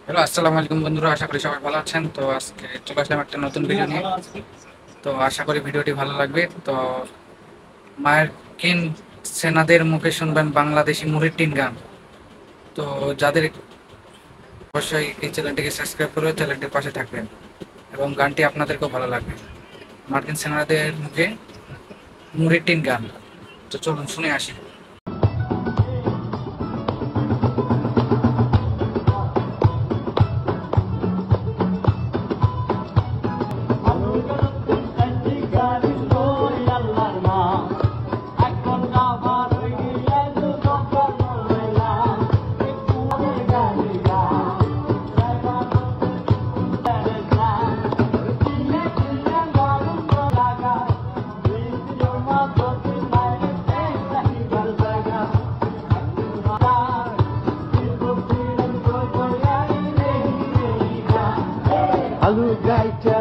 Hello, আসসালামু আলাইকুম বন্ধুরা। আশা করি সবাই ভালো আছেন। তো আজকে চলে আসলাম একটা নতুন ভিডিও নিয়ে। তো আশা করি ভিডিওটি ভালো লাগবে। তো মার্কিন সেনাদের মুখে শুনবেন বাংলাদেশি মুড়ির টিন গান। তো যাদের অবশ্যই এই চ্যানেলটিকে সাবস্ক্রাইব করে চ্যানেলটির পাশে থাকবেন এবং গানটি আপনাদেরকেও ভালো লাগবে। মার্কিন সেনাদের মুখে মুড়ির টিন গান। তো চলুন শুনে আসি। Alu gaita